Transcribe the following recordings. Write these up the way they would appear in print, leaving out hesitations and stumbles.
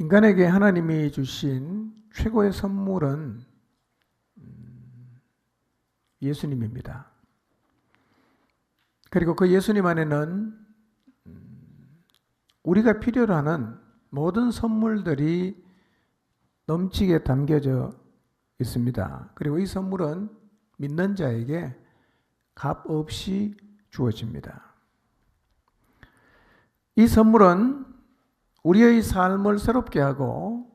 인간에게 하나님이 주신 최고의 선물은 예수님입니다. 그리고 그 예수님 안에는 우리가 필요로 하는 모든 선물들이 넘치게 담겨져 있습니다. 그리고 이 선물은 믿는 자에게 값없이 주어집니다. 이 선물은 우리의 삶을 새롭게 하고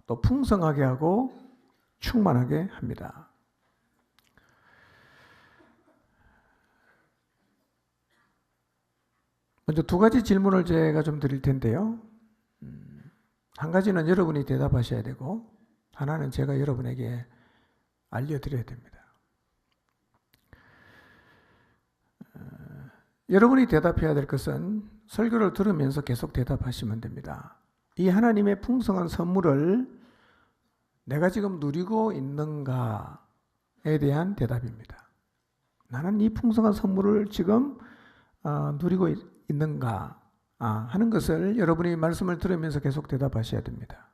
또 풍성하게 하고 충만하게 합니다. 먼저 두 가지 질문을 제가 좀 드릴 텐데요. 한 가지는 여러분이 대답하셔야 되고 하나는 제가 여러분에게 알려드려야 됩니다. 여러분이 대답해야 될 것은 설교를 들으면서 계속 대답하시면 됩니다. 이 하나님의 풍성한 선물을 내가 지금 누리고 있는가에 대한 대답입니다. 나는 이 풍성한 선물을 지금 누리고 있는가 하는 것을 여러분이 말씀을 들으면서 계속 대답하셔야 됩니다.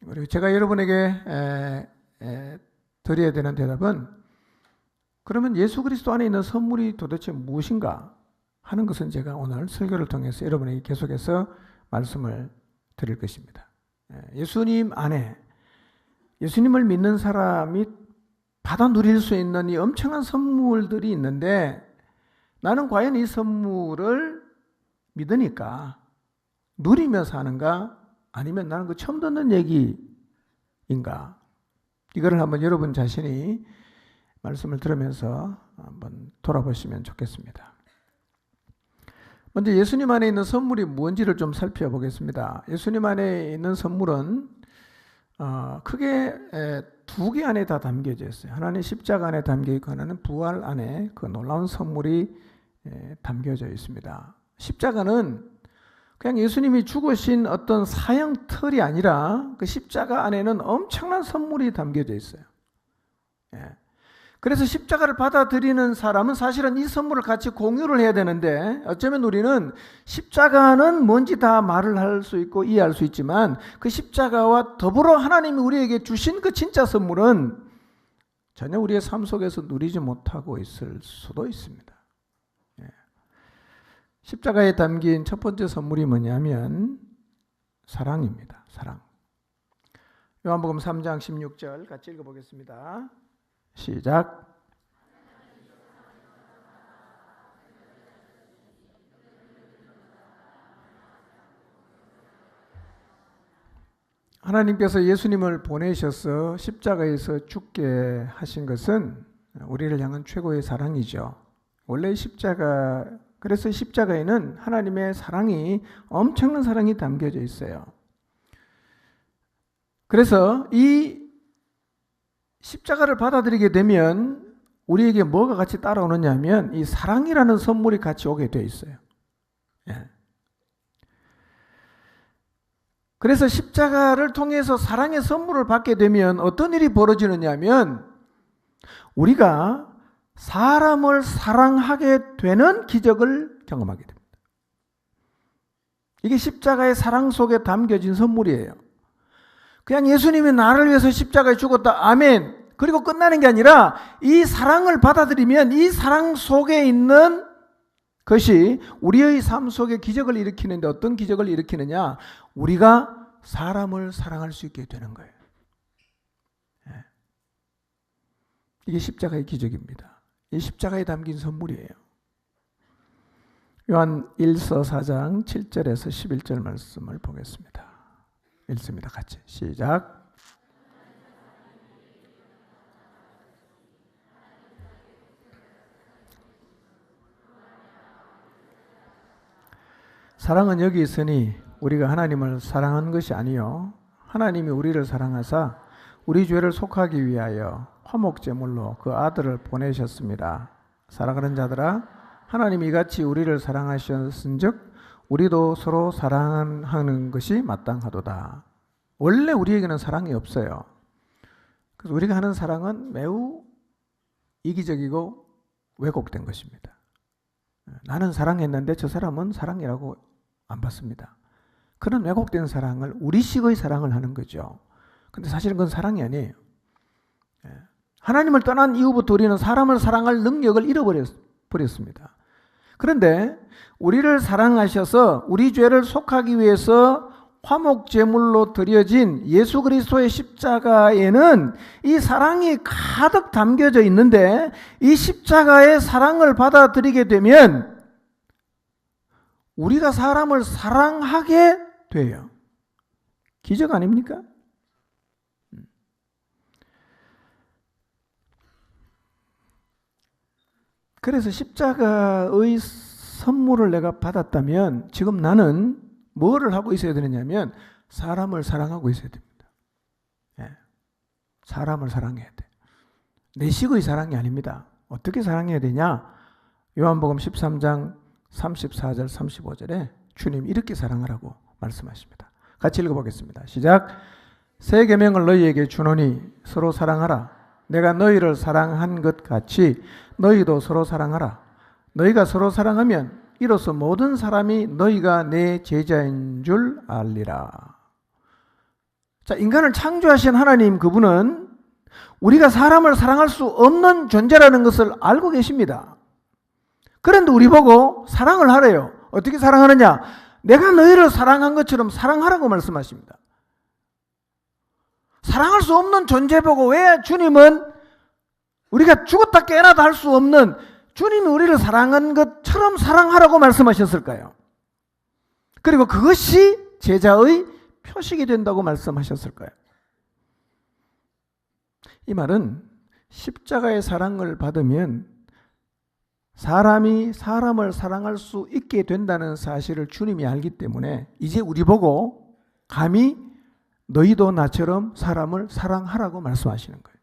그리고 제가 여러분에게 드려야 되는 대답은 그러면 예수 그리스도 안에 있는 선물이 도대체 무엇인가 하는 것은 제가 오늘 설교를 통해서 여러분에게 계속해서 말씀을 드릴 것입니다. 예수님 안에 예수님을 믿는 사람이 받아 누릴 수 있는 이 엄청난 선물들이 있는데 나는 과연 이 선물을 믿으니까 누리며 사는가 아니면 나는 그 처음 듣는 얘기인가 이거를 한번 여러분 자신이 말씀을 들으면서 한번 돌아보시면 좋겠습니다. 먼저 예수님 안에 있는 선물이 뭔지를 좀 살펴보겠습니다. 예수님 안에 있는 선물은 크게 두 개 안에 다 담겨져 있어요. 하나는 십자가 안에 담겨 있고 하나는 부활 안에 그 놀라운 선물이 담겨져 있습니다. 십자가는 그냥 예수님이 죽으신 어떤 사형 틀이 아니라 그 십자가 안에는 엄청난 선물이 담겨져 있어요. 그래서 십자가를 받아들이는 사람은 사실은 이 선물을 같이 공유를 해야 되는데 어쩌면 우리는 십자가는 뭔지 다 말을 할 수 있고 이해할 수 있지만 그 십자가와 더불어 하나님이 우리에게 주신 그 진짜 선물은 전혀 우리의 삶 속에서 누리지 못하고 있을 수도 있습니다. 십자가에 담긴 첫 번째 선물이 뭐냐면 사랑입니다. 사랑. 요한복음 3장 16절 같이 읽어보겠습니다. 시작. 하나님께서 예수님을 보내셔서 십자가에서 죽게 하신 것은 우리를 향한 최고의 사랑이죠. 원래 그래서 십자가에는 하나님의 사랑이 엄청난 사랑이 담겨져 있어요. 그래서 이 십자가를 받아들이게 되면 우리에게 뭐가 같이 따라오느냐 하면 이 사랑이라는 선물이 같이 오게 되어 있어요. 그래서 십자가를 통해서 사랑의 선물을 받게 되면 어떤 일이 벌어지느냐 하면 우리가 사람을 사랑하게 되는 기적을 경험하게 됩니다. 이게 십자가의 사랑 속에 담겨진 선물이에요. 그냥 예수님이 나를 위해서 십자가에 죽었다. 아멘. 그리고 끝나는 게 아니라 이 사랑을 받아들이면 이 사랑 속에 있는 것이 우리의 삶 속에 기적을 일으키는데 어떤 기적을 일으키느냐? 우리가 사람을 사랑할 수 있게 되는 거예요. 이게 십자가의 기적입니다. 이 십자가에 담긴 선물이에요. 요한 1서 4장 7절에서 11절 말씀을 보겠습니다. 읽습니다. 같이 시작. 사랑은 여기 있으니 우리가 하나님을 사랑한 것이 아니요 하나님이 우리를 사랑하사 우리 죄를 속하기 위하여 화목제물로 그 아들을 보내셨습니다. 사랑하는 자들아 하나님이 이같이 우리를 사랑하셨은즉 우리도 서로 사랑하는 것이 마땅하도다. 원래 우리에게는 사랑이 없어요. 그래서 우리가 하는 사랑은 매우 이기적이고 왜곡된 것입니다. 나는 사랑했는데 저 사람은 사랑이라고 안 받습니다. 그런 왜곡된 사랑을, 우리식의 사랑을 하는 거죠. 근데 사실은 그건 사랑이 아니에요. 하나님을 떠난 이후부터 우리는 사람을 사랑할 능력을 잃어버렸습니다. 그런데 우리를 사랑하셔서 우리 죄를 속하기 위해서 화목제물로 드려진 예수 그리스도의 십자가에는 이 사랑이 가득 담겨져 있는데, 이 십자가의 사랑을 받아들이게 되면 우리가 사람을 사랑하게 돼요. 기적 아닙니까? 그래서 십자가의 선물을 내가 받았다면 지금 나는 뭐를 하고 있어야 되느냐면 사람을 사랑하고 있어야 됩니다. 예. 사람을 사랑해야 돼. 내 식의 사랑이 아닙니다. 어떻게 사랑해야 되냐? 요한복음 13장 34절 35절에 주님 이렇게 사랑하라고 말씀하십니다. 같이 읽어보겠습니다. 시작. 새 계명을 너희에게 주노니 서로 사랑하라. 내가 너희를 사랑한 것 같이 너희도 서로 사랑하라. 너희가 서로 사랑하면 이로써 모든 사람이 너희가 내 제자인 줄 알리라. 자, 인간을 창조하신 하나님, 그분은 우리가 사람을 사랑할 수 없는 존재라는 것을 알고 계십니다. 그런데 우리 보고 사랑을 하래요. 어떻게 사랑하느냐? 내가 너희를 사랑한 것처럼 사랑하라고 말씀하십니다. 사랑할 수 없는 존재 보고 왜 주님은 우리가 죽었다 깨어나도 할 수 없는 주님이 우리를 사랑한 것처럼 사랑하라고 말씀하셨을까요? 그리고 그것이 제자의 표식이 된다고 말씀하셨을까요? 이 말은 십자가의 사랑을 받으면 사람이 사람을 사랑할 수 있게 된다는 사실을 주님이 알기 때문에 이제 우리 보고 감히 너희도 나처럼 사람을 사랑하라고 말씀하시는 거예요.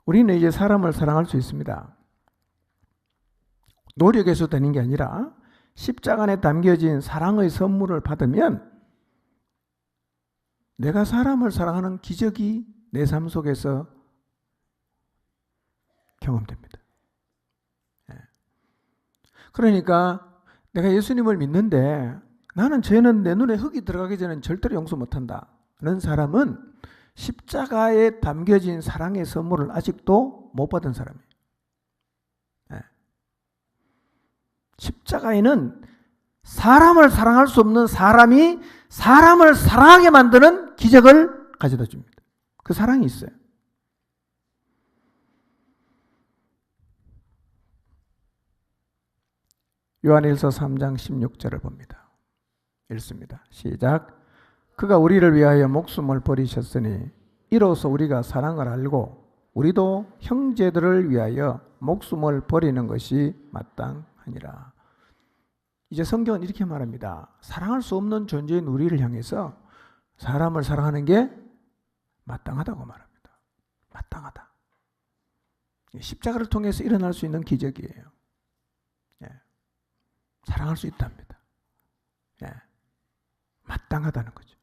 우리는 이제 사람을 사랑할 수 있습니다. 노력해서 되는 게 아니라 십자가 안에 담겨진 사랑의 선물을 받으면 내가 사람을 사랑하는 기적이 내 삶 속에서 경험됩니다. 그러니까 내가 예수님을 믿는데 나는 죄는 내 눈에 흙이 들어가기 전엔 절대로 용서 못한다 는 사람은 십자가에 담겨진 사랑의 선물을 아직도 못 받은 사람이에요. 십자가에는 사람을 사랑할 수 없는 사람이 사람을 사랑하게 만드는 기적을 가져다 줍니다. 그 사랑이 있어요. 요한일서 3장 16절을 봅니다. 읽습니다. 시작. 그가 우리를 위하여 목숨을 버리셨으니 이로써 우리가 사랑을 알고 우리도 형제들을 위하여 목숨을 버리는 것이 마땅하니라. 이제 성경은 이렇게 말합니다. 사랑할 수 없는 존재인 우리를 향해서 사람을 사랑하는 게 마땅하다고 말합니다. 마땅하다. 십자가를 통해서 일어날 수 있는 기적이에요. 사랑할 수 있답니다. 마땅하다는 거죠.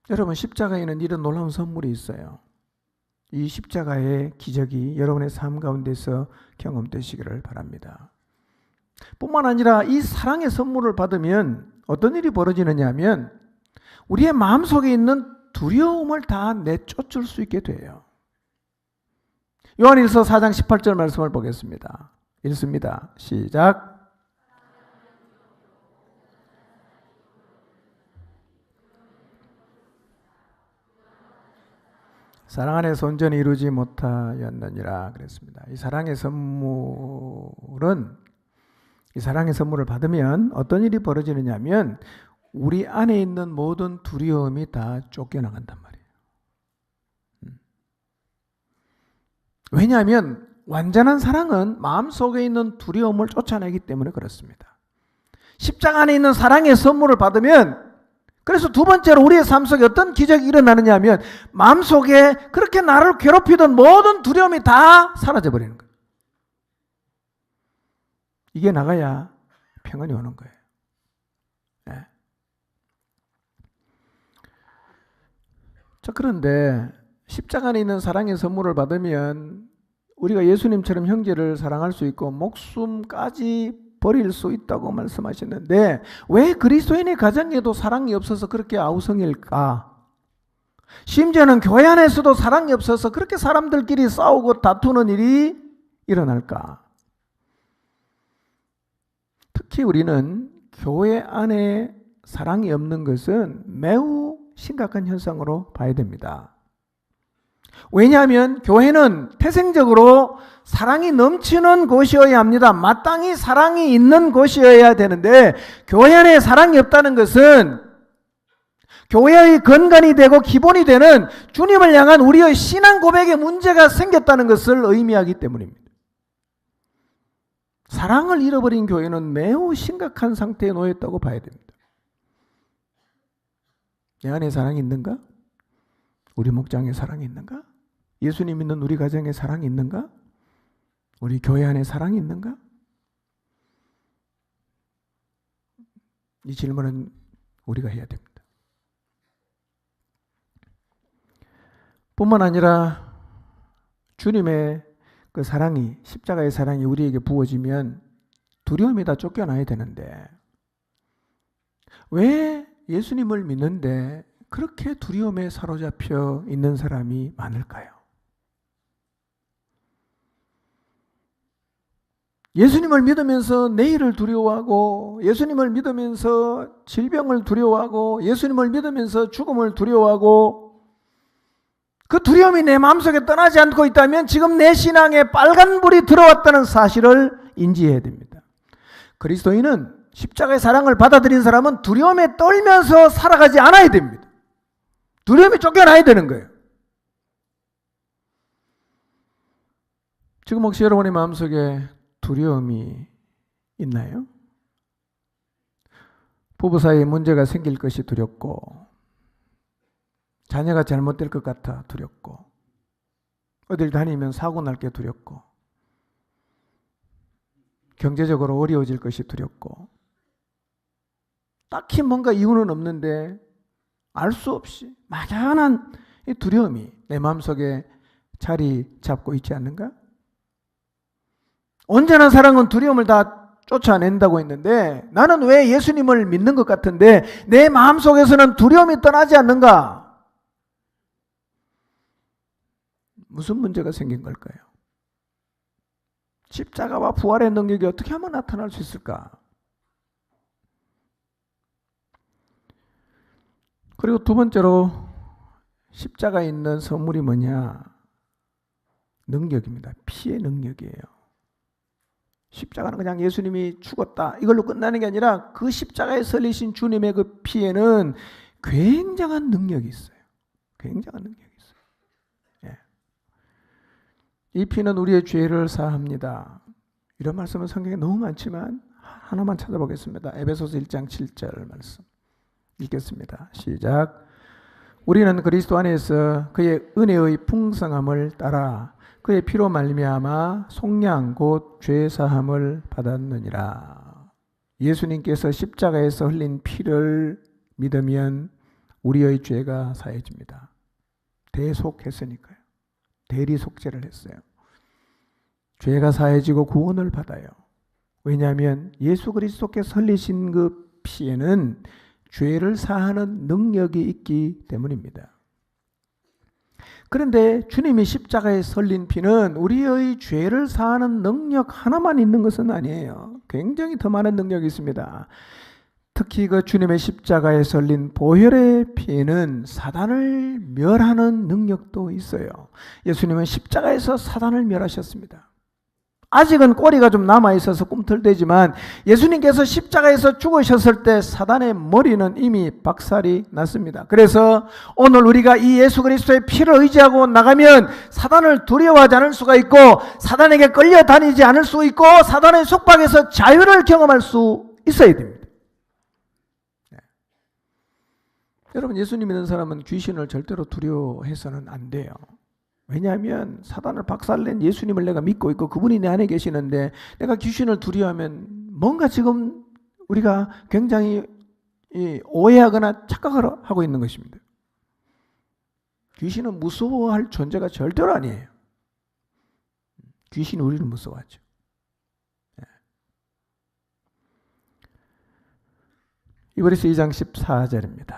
여러분, 십자가에는 이런 놀라운 선물이 있어요. 이 십자가의 기적이 여러분의 삶 가운데서 경험되시기를 바랍니다. 뿐만 아니라 이 사랑의 선물을 받으면 어떤 일이 벌어지느냐 하면 우리의 마음속에 있는 두려움을 다 내쫓을 수 있게 돼요. 요한일서 4장 18절 말씀을 보겠습니다. 읽습니다. 시작. 사랑 안에서 온전히 이루지 못하였느니라 그랬습니다. 이 사랑의 선물은, 이 사랑의 선물을 받으면 어떤 일이 벌어지느냐 하면 우리 안에 있는 모든 두려움이 다 쫓겨나간단 말이에요. 왜냐하면 완전한 사랑은 마음속에 있는 두려움을 쫓아내기 때문에 그렇습니다. 십자가 안에 있는 사랑의 선물을 받으면, 그래서 두 번째로 우리의 삶 속에 어떤 기적이 일어나느냐 하면 마음속에 그렇게 나를 괴롭히던 모든 두려움이 다 사라져버리는 거예요. 이게 나가야 평안이 오는 거예요. 네. 자, 그런데 십자가 안에 있는 사랑의 선물을 받으면 우리가 예수님처럼 형제를 사랑할 수 있고 목숨까지 버릴 수 있다고 말씀하셨는데 왜 그리스도인의 가정에도 사랑이 없어서 그렇게 아우성일까? 심지어는 교회 안에서도 사랑이 없어서 그렇게 사람들끼리 싸우고 다투는 일이 일어날까? 특히 우리는 교회 안에 사랑이 없는 것은 매우 심각한 현상으로 봐야 됩니다. 왜냐하면 교회는 태생적으로 사랑이 넘치는 곳이어야 합니다. 마땅히 사랑이 있는 곳이어야 되는데 교회 안에 사랑이 없다는 것은 교회의 근간이 되고 기본이 되는 주님을 향한 우리의 신앙 고백에 문제가 생겼다는 것을 의미하기 때문입니다. 사랑을 잃어버린 교회는 매우 심각한 상태에 놓였다고 봐야 됩니다. 내 안에 사랑이 있는가? 우리 목장에 사랑이 있는가? 예수님 믿는 우리 가정에 사랑이 있는가? 우리 교회 안에 사랑이 있는가? 이 질문은 우리가 해야 됩니다. 뿐만 아니라 주님의 그 사랑이, 십자가의 사랑이 우리에게 부어지면 두려움이 다 쫓겨나야 되는데 왜 예수님을 믿는데 그렇게 두려움에 사로잡혀 있는 사람이 많을까요? 예수님을 믿으면서 내일을 두려워하고 예수님을 믿으면서 질병을 두려워하고 예수님을 믿으면서 죽음을 두려워하고 그 두려움이 내 마음속에 떠나지 않고 있다면 지금 내 신앙에 빨간불이 들어왔다는 사실을 인지해야 됩니다. 그리스도인은 십자가의 사랑을 받아들인 사람은 두려움에 떨면서 살아가지 않아야 됩니다. 두려움이 쫓겨나야 되는 거예요. 지금 혹시 여러분의 마음속에 두려움이 있나요? 부부 사이에 문제가 생길 것이 두렵고 자녀가 잘못될 것 같아 두렵고 어딜 다니면 사고 날 게 두렵고 경제적으로 어려워질 것이 두렵고 딱히 뭔가 이유는 없는데 알 수 없이 막연한 이 두려움이 내 마음속에 자리 잡고 있지 않는가? 온전한 사랑은 두려움을 다 쫓아낸다고 했는데 나는 왜 예수님을 믿는 것 같은데 내 마음속에서는 두려움이 떠나지 않는가? 무슨 문제가 생긴 걸까요? 십자가와 부활의 능력이 어떻게 하면 나타날 수 있을까? 그리고 두 번째로 십자가에 있는 선물이 뭐냐? 능력입니다. 피의 능력이에요. 십자가는 그냥 예수님이 죽었다 이걸로 끝나는 게 아니라 그 십자가에 설리신 주님의 그 피에는 굉장한 능력이 있어요. 굉장한 능력이 있어요. 예. 이 피는 우리의 죄를 사합니다. 이런 말씀은 성경에 너무 많지만 하나만 찾아보겠습니다. 에베소서 1장 7절 말씀 읽겠습니다. 시작. 우리는 그리스도 안에서 그의 은혜의 풍성함을 따라 그의 피로 말미암아 속량 곧 죄 사함을 받았느니라. 예수님께서 십자가에서 흘린 피를 믿으면 우리의 죄가 사해집니다. 대속했으니까요. 대리속죄를 했어요. 죄가 사해지고 구원을 받아요. 왜냐하면 예수 그리스도께서 흘리신 그 피에는 죄를 사하는 능력이 있기 때문입니다. 그런데 주님이 십자가에 설린 피는 우리의 죄를 사하는 능력 하나만 있는 것은 아니에요. 굉장히 더 많은 능력이 있습니다. 특히 그 주님의 십자가에 설린 보혈의 피에는 사단을 멸하는 능력도 있어요. 예수님은 십자가에서 사단을 멸하셨습니다. 아직은 꼬리가 좀 남아있어서 꿈틀대지만 예수님께서 십자가에서 죽으셨을 때 사단의 머리는 이미 박살이 났습니다. 그래서 오늘 우리가 이 예수 그리스도의 피를 의지하고 나가면 사단을 두려워하지 않을 수가 있고 사단에게 끌려다니지 않을 수 있고 사단의 속박에서 자유를 경험할 수 있어야 됩니다. 네. 여러분, 예수님 믿는 사람은 귀신을 절대로 두려워해서는 안 돼요. 왜냐하면 사단을 박살낸 예수님을 내가 믿고 있고 그분이 내 안에 계시는데 내가 귀신을 두려워하면 뭔가 지금 우리가 굉장히 오해하거나 착각을 하고 있는 것입니다. 귀신은 무서워할 존재가 절대로 아니에요. 귀신이 우리를 무서워하죠. 이브리서 2장 14절입니다.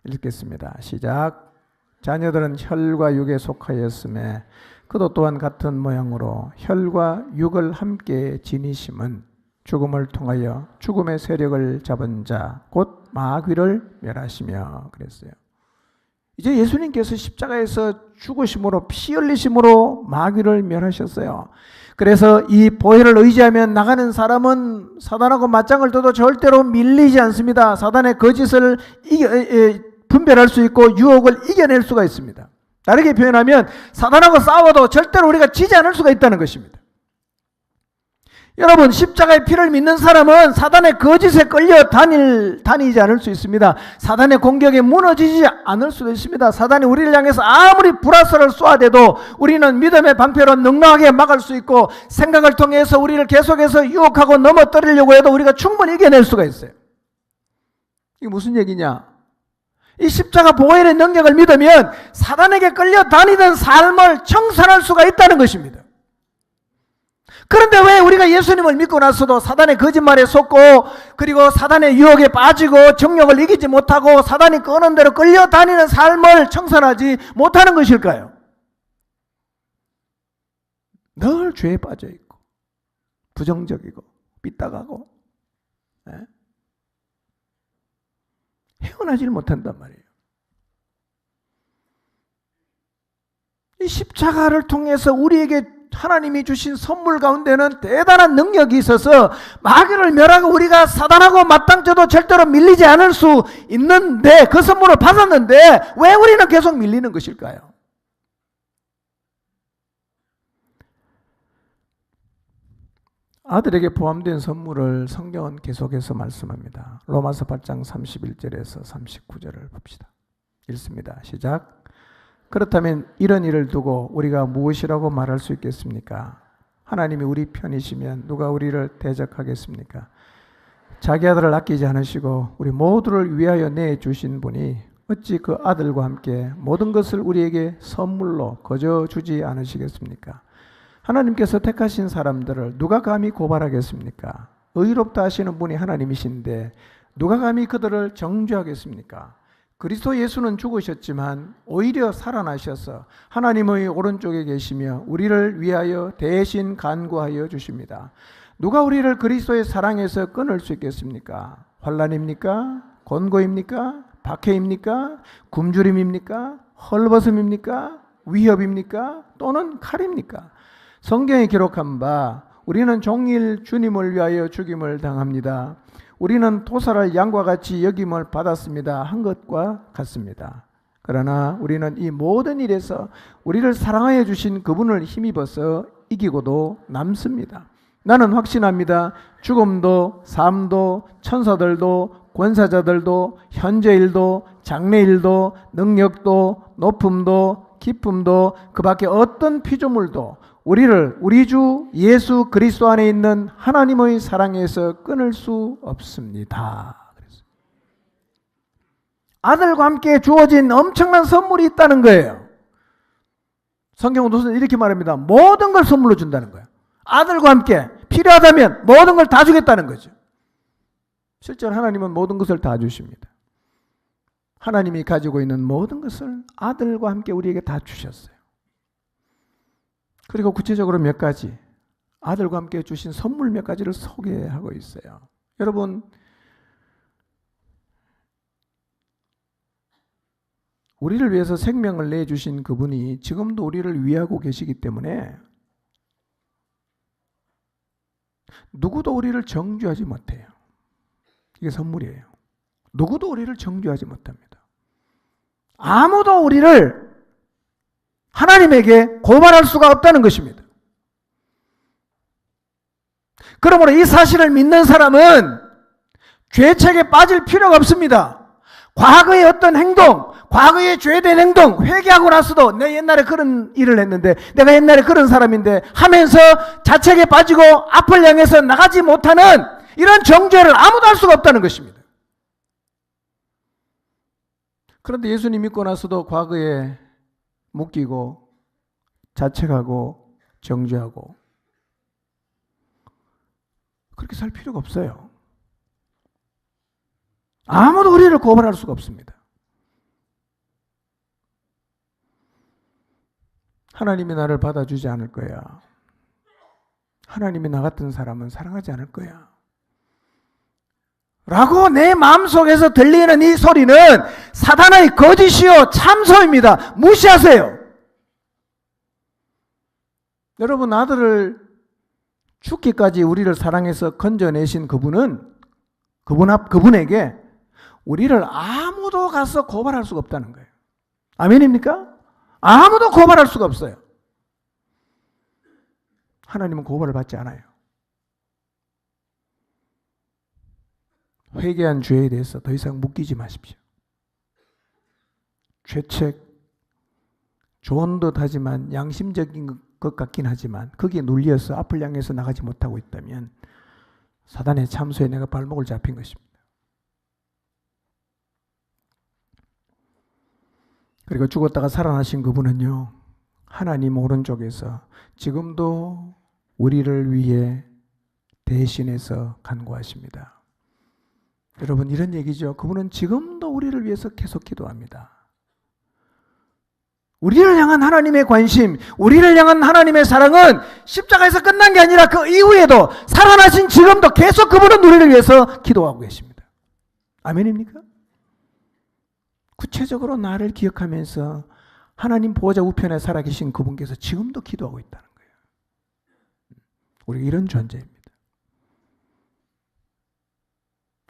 읽겠습니다. 시작. 자녀들은 혈과 육에 속하였음에 그도 또한 같은 모양으로 혈과 육을 함께 지니심은 죽음을 통하여 죽음의 세력을 잡은 자 곧 마귀를 멸하시며 그랬어요. 이제 예수님께서 십자가에서 죽으심으로 피 흘리심으로 마귀를 멸하셨어요. 그래서 이 보혈을 의지하면 나가는 사람은 사단하고 맞짱을 떠도 절대로 밀리지 않습니다. 사단의 거짓을 분별할 수 있고 유혹을 이겨낼 수가 있습니다. 다르게 표현하면 사단하고 싸워도 절대로 우리가 지지 않을 수가 있다는 것입니다. 여러분, 십자가의 피를 믿는 사람은 사단의 거짓에 끌려 다니지 않을 수 있습니다. 사단의 공격에 무너지지 않을 수도 있습니다. 사단이 우리를 향해서 아무리 불화살을 쏘아대도 우리는 믿음의 방패로 넉넉하게 막을 수 있고 생각을 통해서 우리를 계속해서 유혹하고 넘어뜨리려고 해도 우리가 충분히 이겨낼 수가 있어요. 이게 무슨 얘기냐? 이 십자가 보혈의 능력을 믿으면 사단에게 끌려 다니던 삶을 청산할 수가 있다는 것입니다. 그런데 왜 우리가 예수님을 믿고 나서도 사단의 거짓말에 속고 그리고 사단의 유혹에 빠지고 정욕을 이기지 못하고 사단이 끄는 대로 끌려다니는 삶을 청산하지 못하는 것일까요? 늘 죄에 빠져 있고 부정적이고 삐딱하고 헤어나질 못한단 말이에요. 이 십자가를 통해서 우리에게 하나님이 주신 선물 가운데는 대단한 능력이 있어서 마귀를 멸하고 우리가 사단하고 맞닥쳐도 절대로 밀리지 않을 수 있는데 그 선물을 받았는데 왜 우리는 계속 밀리는 것일까요? 아들에게 포함된 선물을 성경은 계속해서 말씀합니다. 로마서 8장 31절에서 39절을 봅시다. 읽습니다. 시작. 그렇다면 이런 일을 두고 우리가 무엇이라고 말할 수 있겠습니까? 하나님이 우리 편이시면 누가 우리를 대적하겠습니까? 자기 아들을 아끼지 않으시고 우리 모두를 위하여 내주신 분이 어찌 그 아들과 함께 모든 것을 우리에게 선물로 거저 주지 않으시겠습니까? 하나님께서 택하신 사람들을 누가 감히 고발하겠습니까? 의롭다 하시는 분이 하나님이신데 누가 감히 그들을 정죄하겠습니까? 그리스도 예수는 죽으셨지만 오히려 살아나셔서 하나님의 오른쪽에 계시며 우리를 위하여 대신 간구하여 주십니다. 누가 우리를 그리스도의 사랑에서 끊을 수 있겠습니까? 환난입니까? 곤고입니까? 박해입니까? 굶주림입니까? 헐벗음입니까? 위협입니까? 또는 칼입니까? 성경에 기록한 바 우리는 종일 주님을 위하여 죽임을 당합니다. 우리는 토사를 양과 같이 여김을 받았습니다. 한 것과 같습니다. 그러나 우리는 이 모든 일에서 우리를 사랑하여 주신 그분을 힘입어서 이기고도 남습니다. 나는 확신합니다. 죽음도 삶도 천사들도 권사자들도 현재일도 장래일도 능력도 높음도 기쁨도 그 밖에 어떤 피조물도 우리를 우리 주 예수 그리스도 안에 있는 하나님의 사랑에서 끊을 수 없습니다. 아들과 함께 주어진 엄청난 선물이 있다는 거예요. 성경은 이렇게 말합니다. 모든 걸 선물로 준다는 거예요. 아들과 함께 필요하다면 모든 걸 다 주겠다는 거죠. 실제로 하나님은 모든 것을 다 주십니다. 하나님이 가지고 있는 모든 것을 아들과 함께 우리에게 다 주셨어요. 그리고 구체적으로 몇 가지 아들과 함께 주신 선물 몇 가지를 소개하고 있어요. 여러분, 우리를 위해서 생명을 내주신 그분이 지금도 우리를 위하고 계시기 때문에 누구도 우리를 정죄하지 못해요. 이게 선물이에요. 누구도 우리를 정죄하지 못합니다. 아무도 우리를 하나님에게 고발할 수가 없다는 것입니다. 그러므로 이 사실을 믿는 사람은 죄책에 빠질 필요가 없습니다. 과거의 어떤 행동, 과거의 죄된 행동, 회개하고 나서도 내 옛날에 그런 일을 했는데, 내가 옛날에 그런 사람인데 하면서 자책에 빠지고 앞을 향해서 나가지 못하는 이런 정죄를 아무도 할 수가 없다는 것입니다. 그런데 예수님 믿고 나서도 과거에 묶이고 자책하고 정죄하고 그렇게 살 필요가 없어요. 아무도 우리를 고발할 수가 없습니다. 하나님이 나를 받아주지 않을 거야. 하나님이 나 같은 사람은 사랑하지 않을 거야. 라고 내 마음속에서 들리는 이 소리는 사단의 거짓이요 참소입니다. 무시하세요. 여러분, 아들을 죽기까지 우리를 사랑해서 건져내신 그분에게 우리를 아무도 가서 고발할 수가 없다는 거예요. 아멘입니까? 아무도 고발할 수가 없어요. 하나님은 고발을 받지 않아요. 회개한 죄에 대해서 더 이상 묶이지 마십시오. 죄책, 좋은 듯 하지만 양심적인 것 같긴 하지만 거기에 눌려서 앞을 향해서 나가지 못하고 있다면 사단의 참소에 내가 발목을 잡힌 것입니다. 그리고 죽었다가 살아나신 그분은요, 하나님 오른쪽에서 지금도 우리를 위해 대신해서 간구하십니다. 여러분, 이런 얘기죠. 그분은 지금도 우리를 위해서 계속 기도합니다. 우리를 향한 하나님의 관심, 우리를 향한 하나님의 사랑은 십자가에서 끝난 게 아니라 그 이후에도 살아나신 지금도 계속 그분은 우리를 위해서 기도하고 계십니다. 아멘입니까? 구체적으로 나를 기억하면서 하나님 보호자 우편에 살아계신 그분께서 지금도 기도하고 있다는 거예요. 우리가 이런 존재입니다.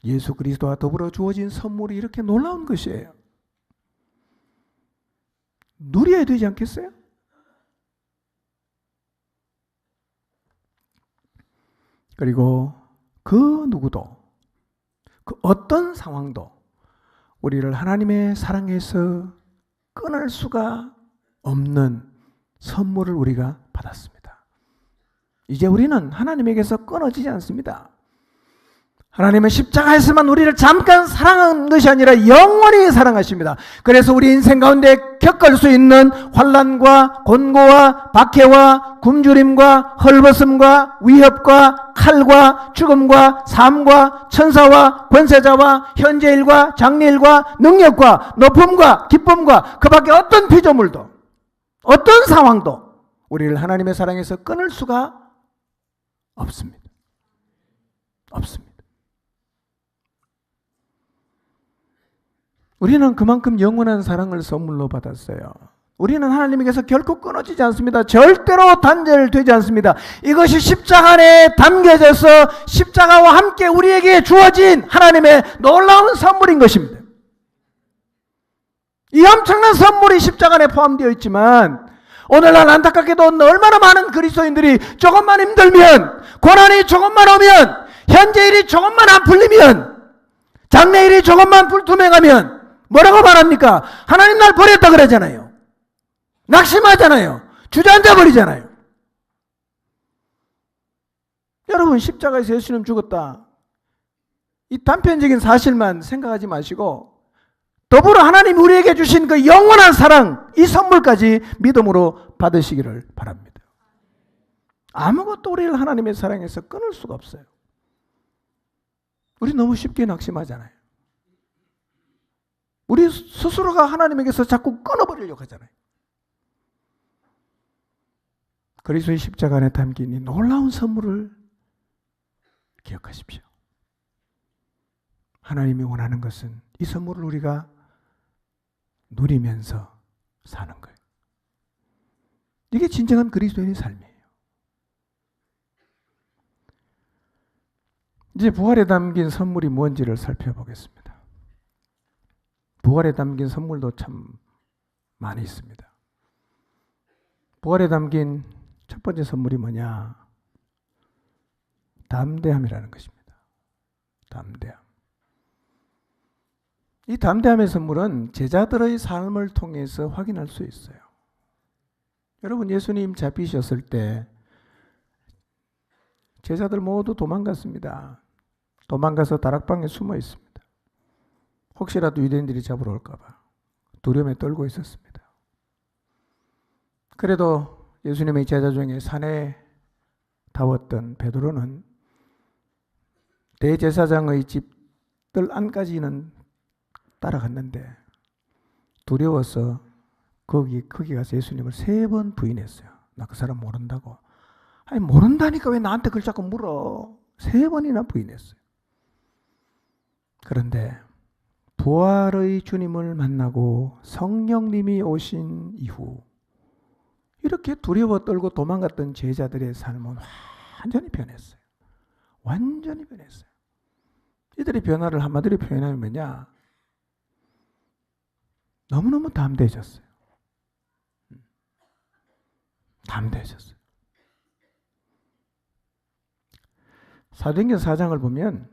예수 그리스도와 더불어 주어진 선물이 이렇게 놀라운 것이에요. 누려야 되지 않겠어요? 그리고 그 누구도, 그 어떤 상황도 우리를 하나님의 사랑에서 끊을 수가 없는 선물을 우리가 받았습니다. 이제 우리는 하나님에게서 끊어지지 않습니다. 하나님은 십자가에서만 우리를 잠깐 사랑한 것이 아니라 영원히 사랑하십니다. 그래서 우리 인생 가운데 겪을 수 있는 환난과 곤고와 박해와 굶주림과 헐벗음과 위협과 칼과 죽음과 삶과 천사와 권세자와 현재 일과 장래일과 능력과 높음과 기쁨과 그 밖에 어떤 피조물도 어떤 상황도 우리를 하나님의 사랑에서 끊을 수가 없습니다. 없습니다. 우리는 그만큼 영원한 사랑을 선물로 받았어요. 우리는 하나님에게서 결코 끊어지지 않습니다. 절대로 단절되지 않습니다. 이것이 십자가 안에 담겨져서 십자가와 함께 우리에게 주어진 하나님의 놀라운 선물인 것입니다. 이 엄청난 선물이 십자가 안에 포함되어 있지만 오늘날 안타깝게도 얼마나 많은 그리스도인들이 조금만 힘들면, 고난이 조금만 오면, 현재 일이 조금만 안 풀리면, 장래 일이 조금만 불투명하면 뭐라고 말합니까? 하나님 날 버렸다 그러잖아요. 낙심하잖아요. 주저앉아 버리잖아요. 여러분, 십자가에서 예수님 죽었다, 이 단편적인 사실만 생각하지 마시고 더불어 하나님 우리에게 주신 그 영원한 사랑, 이 선물까지 믿음으로 받으시기를 바랍니다. 아무것도 우리를 하나님의 사랑에서 끊을 수가 없어요. 우리 너무 쉽게 낙심하잖아요. 우리 스스로가 하나님에게서 자꾸 끊어버리려고 하잖아요. 그리스도의 십자가 안에 담긴 이 놀라운 선물을 기억하십시오. 하나님이 원하는 것은 이 선물을 우리가 누리면서 사는 거예요. 이게 진정한 그리스도인의 삶이에요. 이제 부활에 담긴 선물이 뭔지를 살펴보겠습니다. 부활에 담긴 선물도 참 많이 있습니다. 부활에 담긴 첫 번째 선물이 뭐냐? 담대함이라는 것입니다. 담대함. 이 담대함의 선물은 제자들의 삶을 통해서 확인할 수 있어요. 여러분, 예수님 잡히셨을 때 제자들 모두 도망갔습니다. 도망가서 다락방에 숨어 있습니다. 혹시라도 유대인들이 잡으러 올까 봐 두려움에 떨고 있었습니다. 그래도 예수님의 제자 중에 산에 다웠던 베드로는 대제사장의 집 안까지는 따라갔는데 두려워서 거기 가서 예수님을 3번 부인했어요. 나 그 사람 모른다고. 아니 모른다니까 왜 나한테 그걸 자꾸 물어. 3번이나 부인했어요. 그런데 부활의 주님을 만나고 성령님이 오신 이후 이렇게 두려워 떨고 도망갔던 제자들의 삶은 완전히 변했어요. 완전히 변했어요. 이들의 변화를 한마디로 표현하면 뭐냐? 너무너무 담대해졌어요. 담대해졌어요. 사도행전 4장을 보면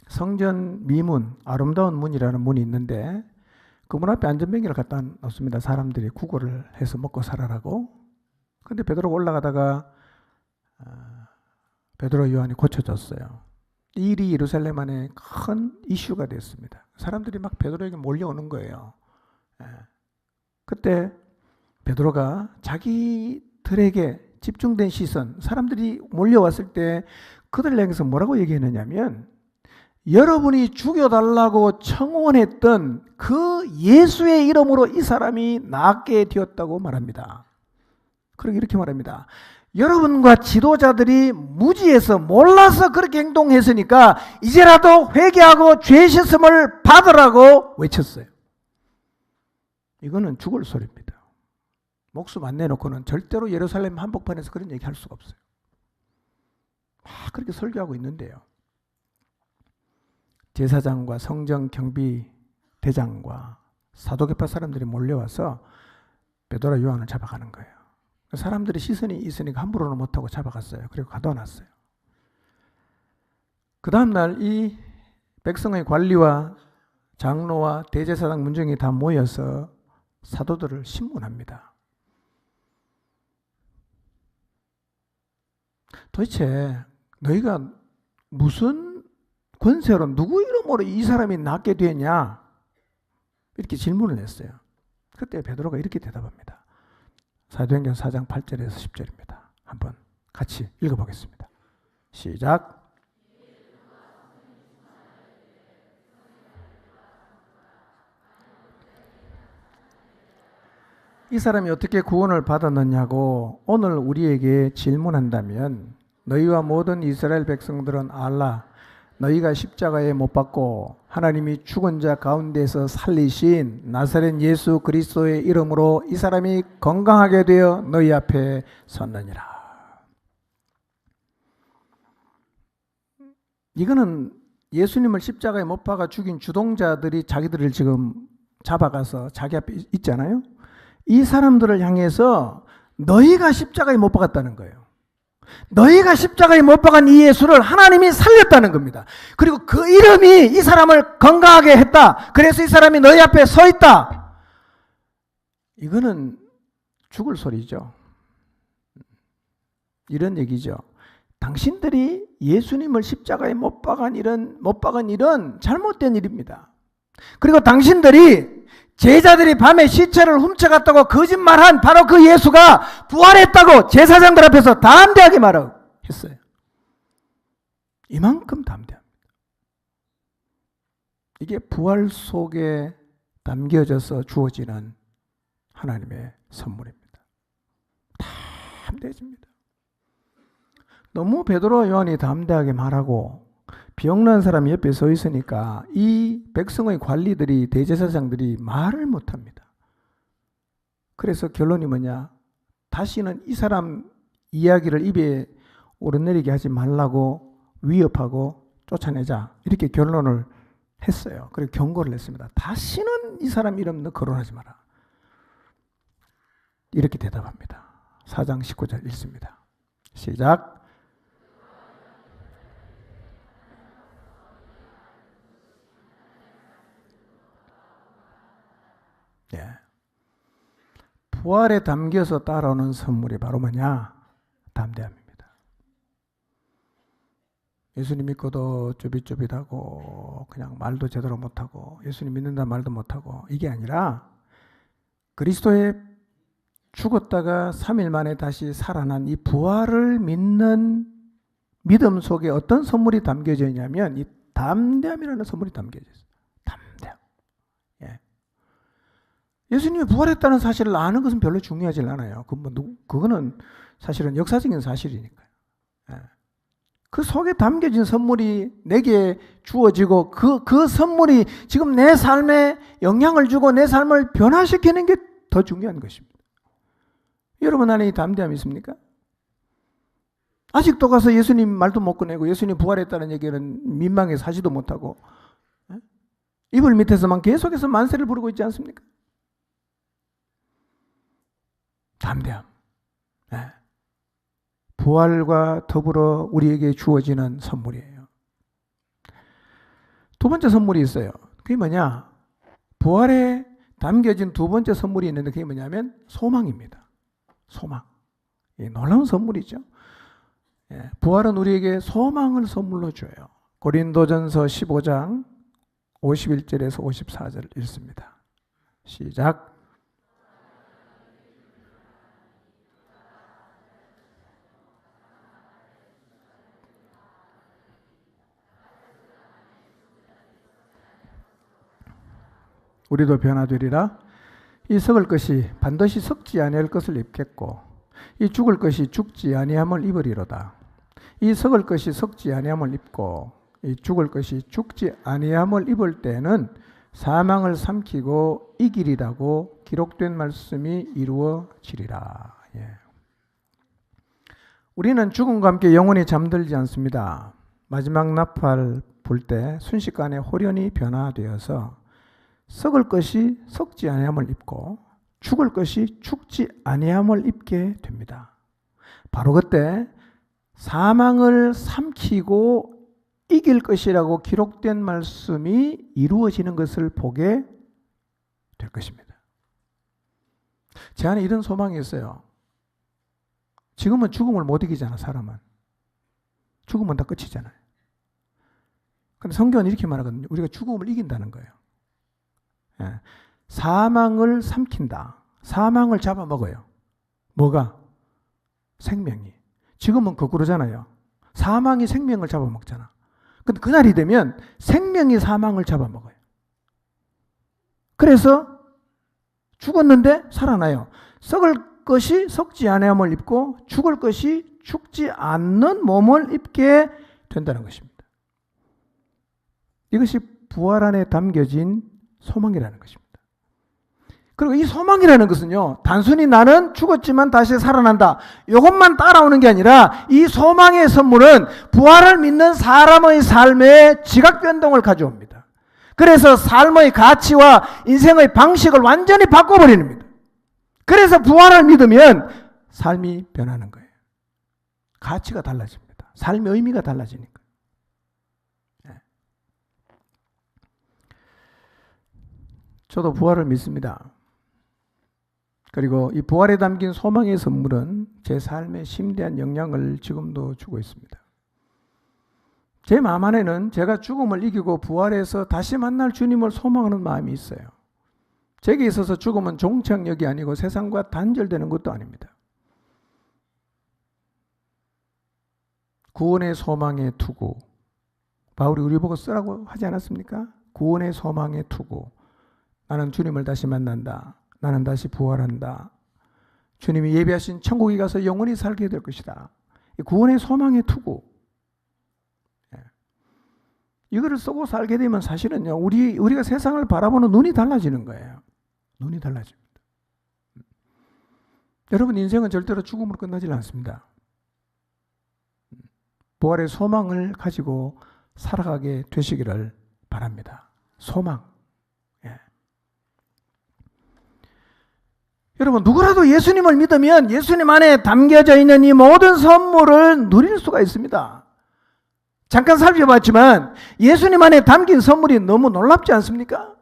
성전 미문, 아름다운 문이라는 문이 있는데 그 문 앞에 안전뱅이를 갖다 놓습니다. 사람들이 구걸을 해서 먹고 살아라고. 그런데 베드로가 올라가다가 베드로 요한이 고쳐졌어요. 이 일이 예루살렘 안에 큰 이슈가 됐습니다. 사람들이 막 베드로에게 몰려오는 거예요. 그때 베드로가 자기들에게 집중된 시선, 사람들이 몰려왔을 때 그들 향해서 뭐라고 얘기했느냐면 여러분이 죽여달라고 청원했던 그 예수의 이름으로 이 사람이 낫게 되었다고 말합니다. 그리고 이렇게 말합니다. 여러분과 지도자들이 무지해서 몰라서 그렇게 행동했으니까 이제라도 회개하고 죄 씻음을 받으라고 외쳤어요. 이거는 죽을 소리입니다. 목숨 안 내놓고는 절대로 예루살렘 한복판에서 그런 얘기 할 수가 없어요. 그렇게 설교하고 있는데요. 제사장과 성전 경비 대장과 사도계파 사람들이 몰려와서 베드로와 요한을 잡아가는 거예요. 사람들이 시선이 있으니까 함부로는 못하고 잡아갔어요. 그리고 가둬놨어요. 그 다음날 이 백성의 관리와 장로와 대제사장 문정이 다 모여서 사도들을 신문합니다. 도대체 너희가 무슨 권세로 누구 이름으로 이 사람이 낫게 되냐? 이렇게 질문을 했어요. 그때 베드로가 이렇게 대답합니다. 사도행전 4장 8절에서 10절입니다. 한번 같이 읽어보겠습니다. 시작. 이 사람이 어떻게 구원을 받았느냐고 오늘 우리에게 질문한다면 너희와 모든 이스라엘 백성들은 알라. 너희가 십자가에 못 박고 하나님이 죽은 자 가운데서 살리신 나사렛 예수 그리스도의 이름으로 이 사람이 건강하게 되어 너희 앞에 섰느니라. 이거는 예수님을 십자가에 못 박아 죽인 주동자들이 자기들을 지금 잡아가서 자기 앞에 있잖아요. 이 사람들을 향해서 너희가 십자가에 못 박았다는 거예요. 너희가 십자가에 못 박은 이 예수를 하나님이 살렸다는 겁니다. 그리고 그 이름이 이 사람을 건강하게 했다. 그래서 이 사람이 너희 앞에 서 있다. 이거는 죽을 소리죠. 이런 얘기죠. 당신들이 예수님을 십자가에 못 박은 일은 잘못된 일입니다. 그리고 당신들이 제자들이 밤에 시체를 훔쳐갔다고 거짓말한 바로 그 예수가 부활했다고 제사장들 앞에서 담대하게 말했어요. 이만큼 담대합니다. 이게 부활 속에 담겨져서 주어지는 하나님의 선물입니다. 담대해집니다. 너무 베드로와 요한이 담대하게 말하고 병난 사람이 옆에 서 있으니까 이 백성의 관리들이 대제사장들이 말을 못합니다. 그래서 결론이 뭐냐? 다시는 이 사람 이야기를 입에 오르내리게 하지 말라고 위협하고 쫓아내자 이렇게 결론을 했어요. 그리고 경고를 했습니다. 다시는 이 사람 이름 너 거론하지 마라. 이렇게 대답합니다. 4장 19절 읽습니다. 시작. 예. 부활에 담겨서 따라오는 선물이 바로 뭐냐? 담대함입니다. 예수님 믿고도 쭈빗쭈빗하고 그냥 말도 제대로 못하고 예수님 믿는다 말도 못하고 이게 아니라 그리스도의 죽었다가 3일 만에 다시 살아난 이 부활을 믿는 믿음 속에 어떤 선물이 담겨져 있냐면 이 담대함이라는 선물이 담겨져 있어요. 담대함. 예. 예수님이 부활했다는 사실을 아는 것은 별로 중요하지 않아요. 그거는 사실은 역사적인 사실이니까요. 예. 그 속에 담겨진 선물이 내게 주어지고 그 선물이 지금 내 삶에 영향을 주고 내 삶을 변화시키는 게 더 중요한 것입니다. 여러분 안에 이 담대함이 있습니까? 아직도 가서 예수님 말도 못 꺼내고 예수님 부활했다는 얘기는 민망해서 하지도 못하고 이불 밑에서만 계속해서 만세를 부르고 있지 않습니까? 담대함. 네. 부활과 더불어 우리에게 주어지는 선물이에요. 두 번째 선물이 있어요. 그게 뭐냐? 부활에 담겨진 두 번째 선물이 있는데 그게 뭐냐면 소망입니다. 소망. 놀라운 선물이죠. 부활은 우리에게 소망을 선물로 줘요. 고린도전서 15장 51절에서 54절 읽습니다. 시작. 우리도 변화되리라. 이 썩을 것이 반드시 썩지 아니할 것을 입겠고 이 죽을 것이 죽지 아니함을 입으리로다. 이 썩을 것이 썩지 아니함을 입고 이 죽을 것이 죽지 아니함을 입을 때는 사망을 삼키고 이기리라고 기록된 말씀이 이루어지리라. 예. 우리는 죽음과 함께 영원히 잠들지 않습니다. 마지막 나팔 불 때 순식간에 홀연히 변화되어서 썩을 것이 썩지 아니함을 입고 죽을 것이 죽지 아니함을 입게 됩니다. 바로 그때 사망을 삼키고 이길 것이라고 기록된 말씀이 이루어지는 것을 보게 될 것입니다. 제 안에 이런 소망이 있어요. 지금은 죽음을 못 이기잖아, 사람은. 죽으면 다 끝이잖아요. 근데 성경은 이렇게 말하거든요. 우리가 죽음을 이긴다는 거예요. 예. 사망을 삼킨다. 사망을 잡아먹어요. 뭐가? 생명이. 지금은 거꾸로잖아요. 사망이 생명을 잡아먹잖아. 근데 그날이 되면 생명이 사망을 잡아먹어요. 그래서 죽었는데 살아나요. 썩을 것이 썩지 아니함을 입고 죽을 것이 죽지 않는 몸을 입게 된다는 것입니다. 이것이 부활 안에 담겨진 소망이라는 것입니다. 그리고 이 소망이라는 것은요, 단순히 나는 죽었지만 다시 살아난다, 이것만 따라오는 게 아니라 이 소망의 선물은 부활을 믿는 사람의 삶에 지각 변동을 가져옵니다. 그래서 삶의 가치와 인생의 방식을 완전히 바꿔버리는 겁니다. 그래서 부활을 믿으면 삶이 변하는 거예요. 가치가 달라집니다. 삶의 의미가 달라지니까. 저도 부활을 믿습니다. 그리고 이 부활에 담긴 소망의 선물은 제 삶에 심대한 영향을 지금도 주고 있습니다. 제 마음 안에는 제가 죽음을 이기고 부활해서 다시 만날 주님을 소망하는 마음이 있어요. 제게 있어서 죽음은 종착역이 아니고 세상과 단절되는 것도 아닙니다. 구원의 소망의 투구. 바울이 우리 보고 쓰라고 하지 않았습니까? 구원의 소망의 투구. 나는 주님을 다시 만난다. 나는 다시 부활한다. 주님이 예비하신 천국에 가서 영원히 살게 될 것이다. 구원의 소망의 투구. 이거를 쓰고 살게 되면 사실은요, 우리가 세상을 바라보는 눈이 달라지는 거예요. 눈이 달라집니다. 여러분, 인생은 절대로 죽음으로 끝나지 않습니다. 부활의 소망을 가지고 살아가게 되시기를 바랍니다. 소망. 여러분, 누구라도 예수님을 믿으면 예수님 안에 담겨져 있는 이 모든 선물을 누릴 수가 있습니다. 잠깐 살펴봤지만 예수님 안에 담긴 선물이 너무 놀랍지 않습니까?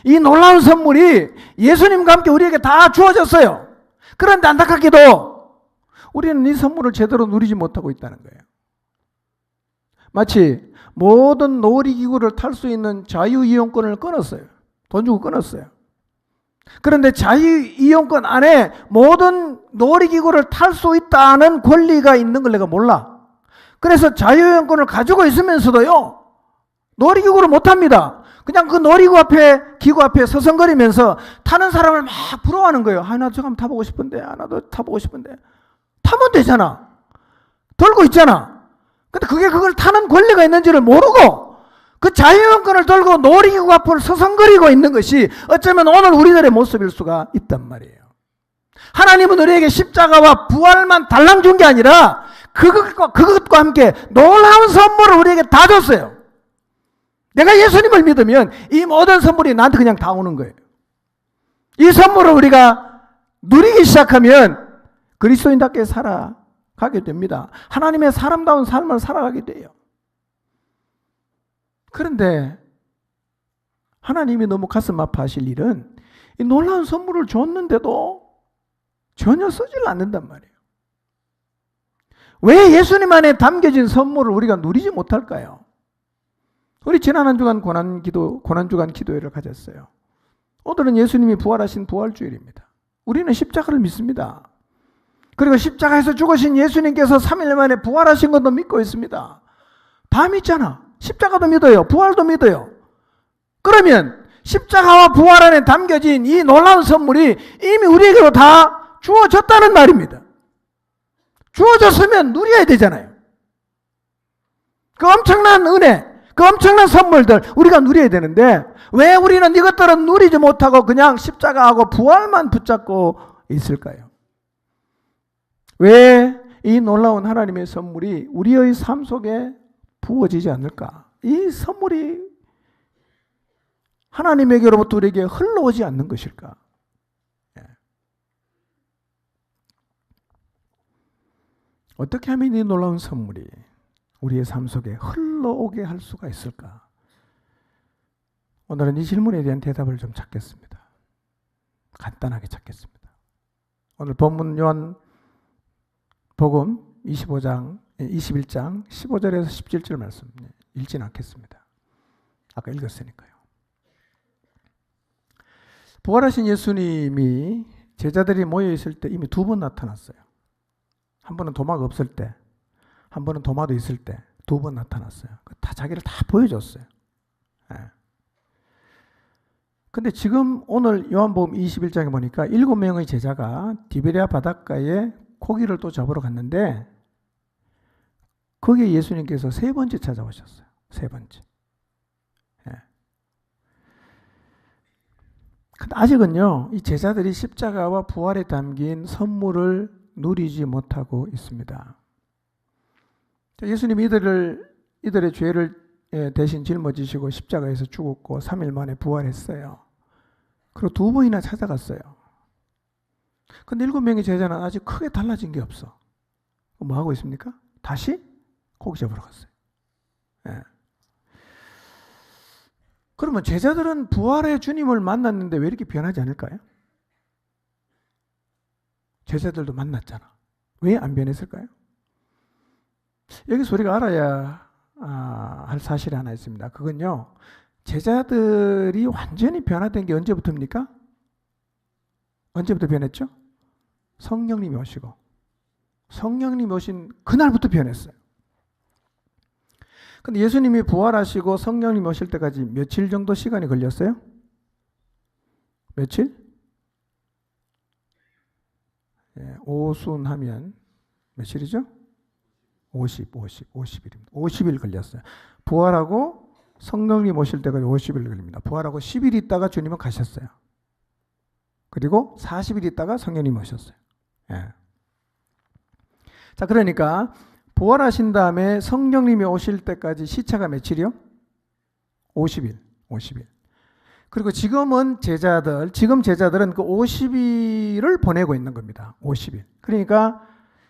이 놀라운 선물이 예수님과 함께 우리에게 다 주어졌어요. 그런데 안타깝게도 우리는 이 선물을 제대로 누리지 못하고 있다는 거예요. 마치 모든 놀이기구를 탈 수 있는 자유이용권을 끊었어요. 돈 주고 끊었어요. 그런데 자유이용권 안에 모든 놀이기구를 탈 수 있다는 권리가 있는 걸 내가 몰라. 그래서 자유이용권을 가지고 있으면서도요, 놀이기구를 못 탑니다. 그냥 그 기구 앞에 서성거리면서 타는 사람을 막 부러워하는 거예요. 나도 저거 한번 타보고 싶은데, 나도 타보고 싶은데. 타면 되잖아. 들고 있잖아. 근데 그걸 타는 권리가 있는지를 모르고 그 자유인권을 들고 놀이기구 앞을 서성거리고 있는 것이 어쩌면 오늘 우리들의 모습일 수가 있단 말이에요. 하나님은 우리에게 십자가와 부활만 달랑 준 게 아니라 그것과 함께 놀라운 선물을 우리에게 다 줬어요. 내가 예수님을 믿으면 이 모든 선물이 나한테 그냥 다 오는 거예요. 이 선물을 우리가 누리기 시작하면 그리스도인답게 살아가게 됩니다. 하나님의 사람다운 삶을 살아가게 돼요. 그런데 하나님이 너무 가슴 아파하실 일은 이 놀라운 선물을 줬는데도 전혀 쓰질 않는단 말이에요. 왜 예수님 안에 담겨진 선물을 우리가 누리지 못할까요? 우리 지난 한 주간 고난주간 기도회를 가졌어요. 오늘은 예수님이 부활하신 부활주일입니다. 우리는 십자가를 믿습니다. 그리고 십자가에서 죽으신 예수님께서 3일 만에 부활하신 것도 믿고 있습니다. 다 믿잖아. 십자가도 믿어요. 부활도 믿어요. 그러면 십자가와 부활 안에 담겨진 이 놀라운 선물이 이미 우리에게로 다 주어졌다는 말입니다. 주어졌으면 누려야 되잖아요. 그 엄청난 은혜, 그 엄청난 선물들 우리가 누려야 되는데 왜 우리는 이것들은 누리지 못하고 그냥 십자가하고 부활만 붙잡고 있을까요? 왜 이 놀라운 하나님의 선물이 우리의 삶 속에 부어지지 않을까? 이 선물이 하나님에게로부터 우리에게 흘러오지 않는 것일까? 어떻게 하면 이 놀라운 선물이 우리의 삶 속에 흘러오게 할 수가 있을까? 오늘은 이 질문에 대한 대답을 좀 찾겠습니다. 간단하게 찾겠습니다. 오늘 본문 요한복음 21장 15절에서 17절 말씀 읽지는 않겠습니다. 아까 읽었으니까요. 부활하신 예수님이 제자들이 모여 있을 때 이미 2번 나타났어요. 한 번은 도마가 없을 때, 한 번은 도마도 있을 때 2번 나타났어요. 다 자기를 다 보여줬어요. 근데 지금 오늘 요한복음 21장에 보니까 7명의 제자가 디베랴 바닷가에 고기를 또 잡으러 갔는데 거기에 예수님께서 3번째 찾아오셨어요. 3번째. 근데 아직은요, 이 제자들이 십자가와 부활에 담긴 선물을 누리지 못하고 있습니다. 예수님이 이들의 죄를 대신 짊어지시고 십자가에서 죽었고 3일 만에 부활했어요. 그리고 2번이나 찾아갔어요. 근데 7명의 제자는 아직 크게 달라진 게 없어. 뭐 하고 있습니까? 다시 고기 잡으러 갔어요. 그러면 제자들은 부활의 주님을 만났는데 왜 이렇게 변하지 않을까요? 제자들도 만났잖아. 왜 안 변했을까요? 여기서 우리가 알아야 할 사실이 하나 있습니다. 그건요, 제자들이 완전히 변화된 게 언제부터입니까? 언제부터 변했죠? 성령님이 오시고, 성령님이 오신 그날부터 변했어요. 근데 예수님이 부활하시고 성령님이 오실 때까지 며칠 정도 시간이 걸렸어요? 며칠? 오순하면 며칠이죠? 50일입니다. 50일 걸렸어요. 부활하고 성령님 오실 때까지 50일 걸립니다. 부활하고 10일 있다가 주님은 가셨어요. 그리고 40일 있다가 성령님 오셨어요. 자, 그러니까 부활하신 다음에 성령님이 오실 때까지 시차가 며칠이요? 50일. 그리고 지금 제자들은 그 50일을 보내고 있는 겁니다. 50일. 그러니까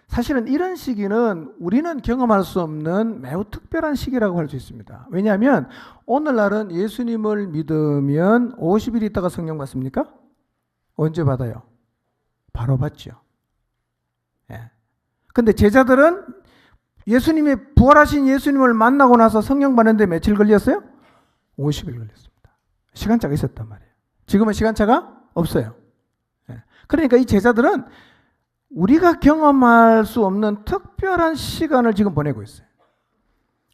사실은 이런 시기는 우리는 경험할 수 없는 매우 특별한 시기라고 할 수 있습니다. 왜냐하면 오늘날은 예수님을 믿으면 50일 있다가 성령 받습니까? 언제 받아요? 바로 받죠. 근데 제자들은 예수님이 부활하신 예수님을 만나고 나서 성령 받는데 며칠 걸렸어요? 50일 걸렸습니다. 시간차가 있었단 말이에요. 지금은 시간차가 없어요. 그러니까 이 제자들은 우리가 경험할 수 없는 특별한 시간을 지금 보내고 있어요.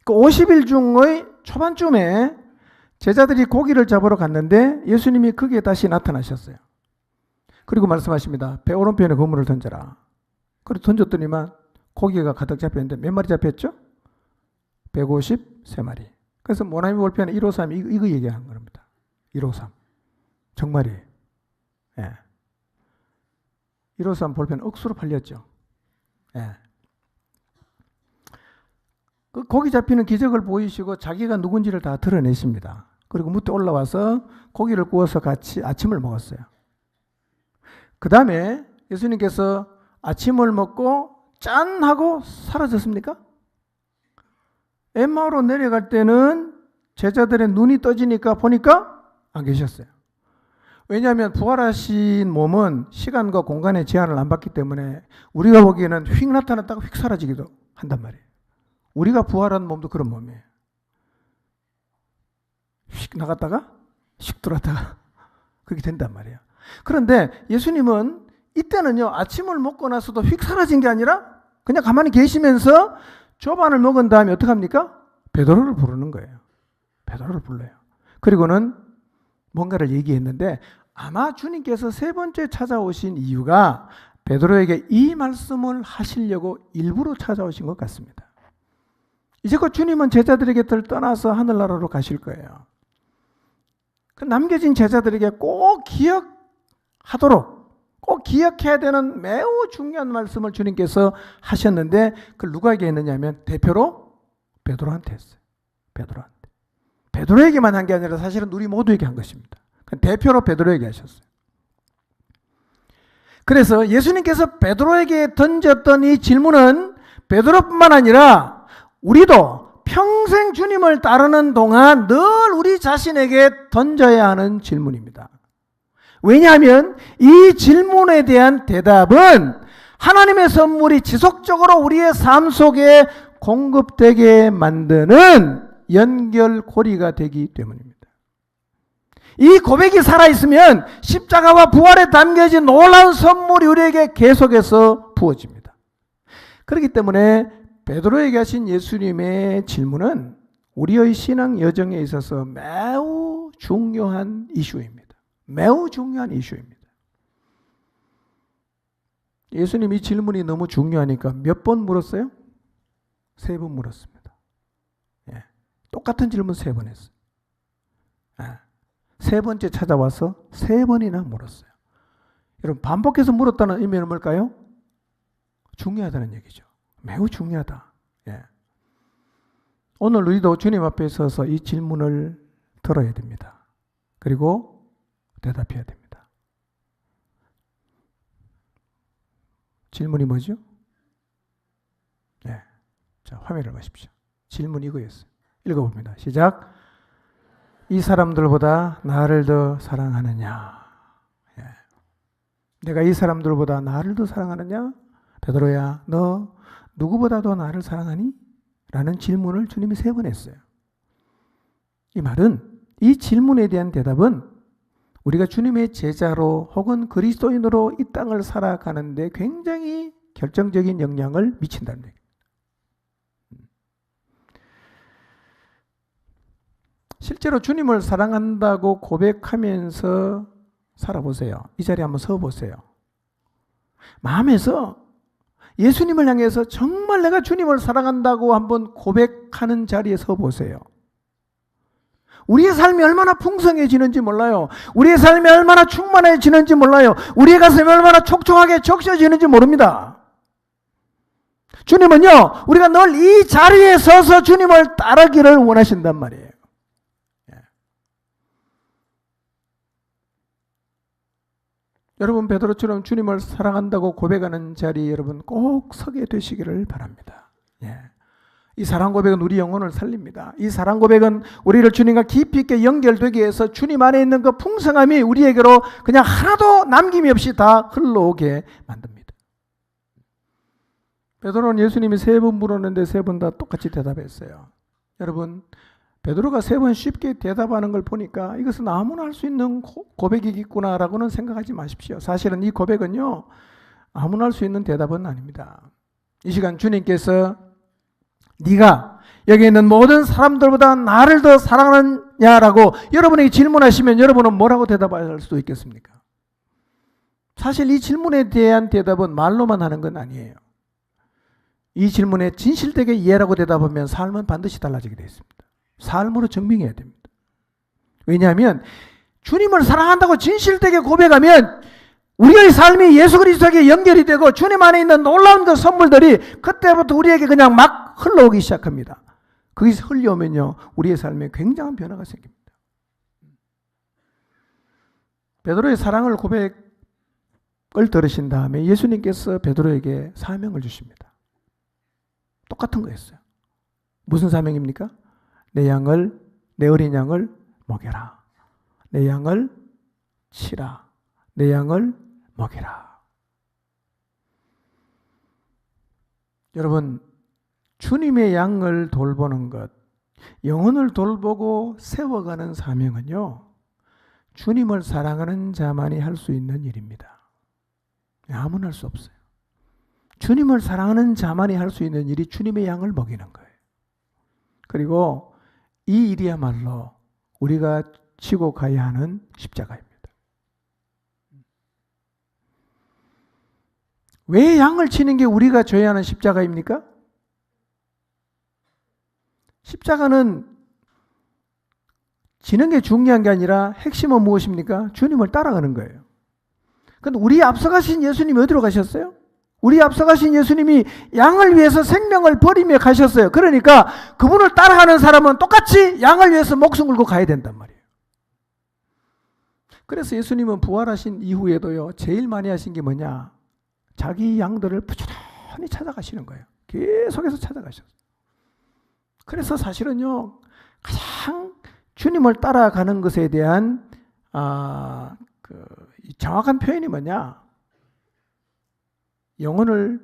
그 50일 중의 초반쯤에 제자들이 고기를 잡으러 갔는데 예수님이 거기에 다시 나타나셨어요. 그리고 말씀하십니다. 배 오른편에 그물을 던져라. 그리고 던졌더니만 고기가 가득 잡혔는데 몇 마리 잡혔죠? 153마리. 그래서 모나미 볼펜에 153 이거 얘기하는 겁니다. 153. 정말이에요. 예. 153 볼펜 억수로 팔렸죠. 예. 그 고기 잡히는 기적을 보이시고 자기가 누군지를 다 드러내십니다. 그리고 무대 올라와서 고기를 구워서 같이 아침을 먹었어요. 그 다음에 예수님께서 아침을 먹고 짠 하고 사라졌습니까? 엠마오로 내려갈 때는 제자들의 눈이 떠지니까 보니까 안 계셨어요. 왜냐하면 부활하신 몸은 시간과 공간의 제한을 안 받기 때문에 우리가 보기에는 휙 나타났다가 휙 사라지기도 한단 말이에요. 우리가 부활한 몸도 그런 몸이에요. 휙 나갔다가 휙 들어왔다가 그렇게 된단 말이에요. 그런데 예수님은 이때는요, 아침을 먹고 나서도 휙 사라진 게 아니라 그냥 가만히 계시면서 조반을 먹은 다음에 어떻게 합니까? 베드로를 부르는 거예요. 베드로를 불러요. 그리고는 뭔가를 얘기했는데 아마 주님께서 세 번째 찾아오신 이유가 베드로에게 이 말씀을 하시려고 일부러 찾아오신 것 같습니다. 이제 곧 주님은 제자들에게 떠나서 하늘나라로 가실 거예요. 그 남겨진 제자들에게 꼭 기억하도록, 꼭 기억해야 되는 매우 중요한 말씀을 주님께서 하셨는데 그걸 누구에게 했느냐면 대표로 베드로한테 했어요. 베드로한테. 베드로에게만 한 게 아니라 사실은 우리 모두에게 한 것입니다. 대표로 베드로에게 하셨어요. 그래서 예수님께서 베드로에게 던졌던 이 질문은 베드로뿐만 아니라 우리도 평생 주님을 따르는 동안 늘 우리 자신에게 던져야 하는 질문입니다. 왜냐하면 이 질문에 대한 대답은 하나님의 선물이 지속적으로 우리의 삶 속에 공급되게 만드는 연결고리가 되기 때문입니다. 이 고백이 살아있으면 십자가와 부활에 담겨진 놀라운 선물이 우리에게 계속해서 부어집니다. 그렇기 때문에 베드로에게 하신 예수님의 질문은 우리의 신앙 여정에 있어서 매우 중요한 이슈입니다. 매우 중요한 이슈입니다. 예수님 이 질문이 너무 중요하니까 몇 번 물었어요? 3번 물었습니다. 예. 똑같은 질문 3번 했어요. 예. 3번째 찾아와서 3번이나 물었어요. 여러분 반복해서 물었다는 의미는 뭘까요? 중요하다는 얘기죠. 매우 중요하다. 예. 오늘 우리도 주님 앞에 서서 이 질문을 들어야 됩니다. 그리고 대답해야 됩니다. 질문이 뭐죠? 네. 자, 화면을 보십시오. 질문이 이거였어요. 읽어봅니다. 시작. 이 사람들보다 나를 더 사랑하느냐? 예. 내가 이 사람들보다 나를 더 사랑하느냐? 베드로야, 너 누구보다도 나를 사랑하니? 라는 질문을 주님이 3번 했어요. 이 말은, 이 질문에 대한 대답은 우리가 주님의 제자로 혹은 그리스도인으로 이 땅을 살아가는데 굉장히 결정적인 영향을 미친다는 얘기입니다. 실제로 주님을 사랑한다고 고백하면서 살아보세요. 이 자리에 한번 서보세요. 마음에서 예수님을 향해서 정말 내가 주님을 사랑한다고 한번 고백하는 자리에 서보세요. 우리의 삶이 얼마나 풍성해지는지 몰라요. 우리의 삶이 얼마나 충만해지는지 몰라요. 우리의 가슴이 얼마나 촉촉하게 적셔지는지 모릅니다. 주님은요, 우리가 늘 이 자리에 서서 주님을 따르기를 원하신단 말이에요. 여러분 베드로처럼 주님을 사랑한다고 고백하는 자리에 여러분 꼭 서게 되시기를 바랍니다. 예. 이 사랑 고백은 우리 영혼을 살립니다. 이 사랑 고백은 우리를 주님과 깊이 있게 연결되게 해서 주님 안에 있는 그 풍성함이 우리에게로 그냥 하나도 남김이 없이 다 흘러오게 만듭니다. 베드로는 예수님이 3번 물었는데 3번 다 똑같이 대답했어요. 여러분 베드로가 3번 쉽게 대답하는 걸 보니까 이것은 아무나 할 수 있는 고백이겠구나라고는 생각하지 마십시오. 사실은 이 고백은요, 아무나 할 수 있는 대답은 아닙니다. 이 시간 주님께서 네가 여기 있는 모든 사람들보다 나를 더 사랑하느냐라고 여러분에게 질문하시면 여러분은 뭐라고 대답할 수 있겠습니까? 사실 이 질문에 대한 대답은 말로만 하는 건 아니에요. 이 질문에 진실되게 이해라고 대답하면 삶은 반드시 달라지게 되어 있습니다. 삶으로 증명해야 됩니다. 왜냐하면 주님을 사랑한다고 진실되게 고백하면 우리의 삶이 예수 그리스도에게 연결이 되고 주님 안에 있는 놀라운 그 선물들이 그때부터 우리에게 그냥 막 흘러오기 시작합니다. 거기서 흘려오면요, 우리의 삶에 굉장한 변화가 생깁니다. 베드로의 사랑을 고백을 들으신 다음에 예수님께서 베드로에게 사명을 주십니다. 똑같은 거였어요. 무슨 사명입니까? 내 어린 양을 먹여라. 내 양을 치라. 내 양을 먹여라. 여러분, 주님의 양을 돌보는 것, 영혼을 돌보고 세워가는 사명은요, 주님을 사랑하는 자만이 할 수 있는 일입니다. 아무나 할 수 없어요. 주님을 사랑하는 자만이 할 수 있는 일이 주님의 양을 먹이는 거예요. 그리고 이 일이야말로 우리가 지고 가야 하는 십자가입니다. 왜 양을 치는 게 우리가 져야 하는 십자가입니까? 십자가는 지는 게 중요한 게 아니라 핵심은 무엇입니까? 주님을 따라가는 거예요. 근데 우리 앞서가신 예수님이 어디로 가셨어요? 우리 앞서가신 예수님이 양을 위해서 생명을 버리며 가셨어요. 그러니까 그분을 따라가는 사람은 똑같이 양을 위해서 목숨 걸고 가야 된단 말이에요. 그래서 예수님은 부활하신 이후에도요, 제일 많이 하신 게 뭐냐? 자기 양들을 부지런히 찾아가시는 거예요. 계속해서 찾아가셨어요. 그래서 사실은요, 가장 주님을 따라가는 것에 대한 정확한 표현이 뭐냐? 영혼을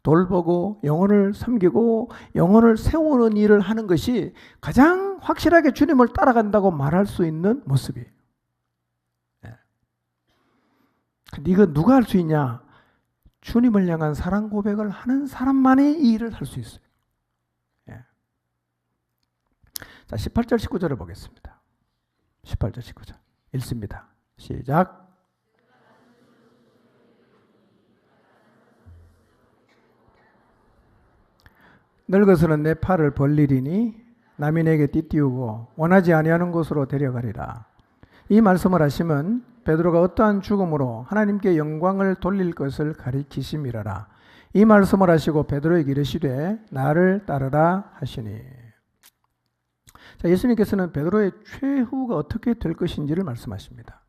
돌보고 영혼을 섬기고 영혼을 세우는 일을 하는 것이 가장 확실하게 주님을 따라간다고 말할 수 있는 모습이에요. 근데 이거 누가 할 수 있냐? 주님을 향한 사랑 고백을 하는 사람만이 이 일을 할 수 있어요. 자, 18절 19절을 보겠습니다. 18절 19절 읽습니다. 시작. 늙어서는 내 팔을 벌리리니 남이 내게 띠띠우고 원하지 아니하는 곳으로 데려가리라. 이 말씀을 하시면 베드로가 어떠한 죽음으로 하나님께 영광을 돌릴 것을 가리키심이라라. 이 말씀을 하시고 베드로에게 이르시되 나를 따르라 하시니. 자, 예수님께서는 베드로의 최후가 어떻게 될 것인지를 말씀하십니다.